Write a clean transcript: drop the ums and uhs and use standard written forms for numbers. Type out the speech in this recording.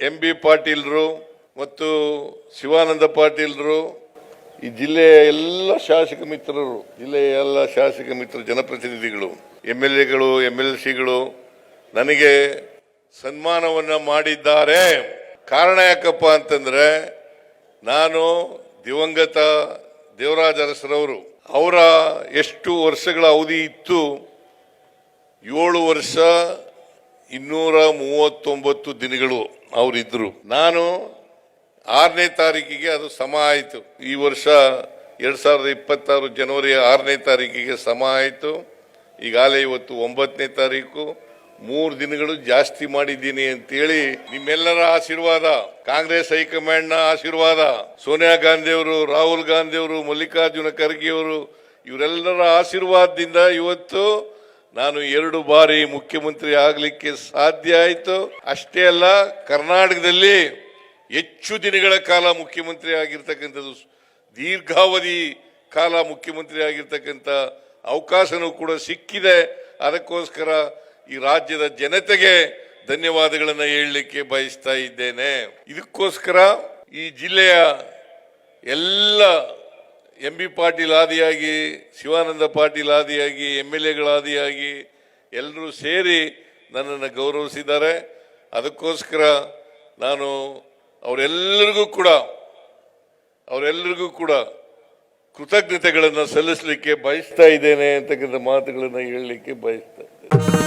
MB ಪಾಟೀಲ್ರು ಮತ್ತು ಶಿವಾನಂದ ಪಾಟೀಲ್ರು, ಈ ಜಿಲ್ಲೆಯ ಎಲ್ಲ ಶಾಸಕ ಮಿತ್ರರು, ಜಿಲ್ಲೆಯ ಎಲ್ಲ ಶಾಸಕ ಮಿತ್ರರು, ಜನಪ್ರತಿನಿಧಿಗಳು, MLAಗಳು, MLCಗಳು ನನಗೆ ಸನ್ಮಾನವನ್ನ ಮಾಡಿದ್ದಾರೆ. ಕಾರಣ ಯಾಕಪ್ಪ ಅಂತಂದ್ರೆ, ನಾನು ದಿವಂಗತ ದೇವರಾಜ ಅರಸರವರು ಅವರ ಎಷ್ಟು ವರ್ಷಗಳ ಅವಧಿ ಇತ್ತು, 7 ವರ್ಷ 239 ದಿನಗಳು ಅವರಿದ್ರು. ನಾನು 6ನೇ ತಾರೀಕಿಗೆ ಅದು ಸಮ ಆಯಿತು. ಈ ವರ್ಷ 2026 ಜನವರಿ 6ನೇ ತಾರೀಕಿಗೆ ಸಮ ಆಯಿತು. ಈಗಾಗಲೇ ಇವತ್ತು 9ನೇ ತಾರೀಕು, 3 ದಿನಗಳು ಜಾಸ್ತಿ ಮಾಡಿದ್ದೀನಿ ಅಂತೇಳಿ ನಿಮ್ಮೆಲ್ಲರ ಆಶೀರ್ವಾದ, ಕಾಂಗ್ರೆಸ್ ಹೈಕಮಾಂಡ್ನ ಆಶೀರ್ವಾದ, ಸೋನಿಯಾ ಗಾಂಧಿ ಅವರು, ರಾಹುಲ್ ಗಾಂಧಿ ಅವರು, ಮಲ್ಲಿಕಾರ್ಜುನ ಖರ್ಗೆ ಅವರು, ಇವರೆಲ್ಲರ ಆಶೀರ್ವಾದದಿಂದ ಇವತ್ತು ನಾನು 2 ಬಾರಿ ಮುಖ್ಯಮಂತ್ರಿ ಆಗಲಿಕ್ಕೆ ಸಾಧ್ಯ ಆಯಿತು. ಅಷ್ಟೇ ಅಲ್ಲ, ಕರ್ನಾಟಕದಲ್ಲಿ ಹೆಚ್ಚು ದಿನಗಳ ಕಾಲ ಮುಖ್ಯಮಂತ್ರಿ ಆಗಿರ್ತಕ್ಕಂಥದ್ದು, ದೀರ್ಘಾವಧಿ ಕಾಲ ಮುಖ್ಯಮಂತ್ರಿ ಆಗಿರ್ತಕ್ಕಂಥ ಅವಕಾಶನೂ ಕೂಡ ಸಿಕ್ಕಿದೆ. ಅದಕ್ಕೋಸ್ಕರ ಈ ರಾಜ್ಯದ ಜನತೆಗೆ ಧನ್ಯವಾದಗಳನ್ನು ಹೇಳಲಿಕ್ಕೆ ಬಯಸ್ತಾ ಇದ್ದೇನೆ. ಇದಕ್ಕೋಸ್ಕರ ಈ ಜಿಲ್ಲೆಯ ಎಲ್ಲ MB ಪಾಟೀಲ್ ಆದಿಯಾಗಿ, ಶಿವಾನಂದ ಪಾಟೀಲ್ ಆದಿಯಾಗಿ, MLAಗಳಾದಿಯಾಗಿ ಎಲ್ಲರೂ ಸೇರಿ ನನ್ನನ್ನು ಗೌರವಿಸಿದ್ದಾರೆ. ಅದಕ್ಕೋಸ್ಕರ ನಾನು ಅವರೆಲ್ಲರಿಗೂ ಕೂಡ ಕೃತಜ್ಞತೆಗಳನ್ನು ಸಲ್ಲಿಸಲಿಕ್ಕೆ ಬಯಸ್ತಾ ಇದ್ದೇನೆ ಅಂತಕ್ಕಂಥ ಮಾತುಗಳನ್ನು ಹೇಳಲಿಕ್ಕೆ ಬಯಸ್ತಾ ಇದ್ದೇನೆ.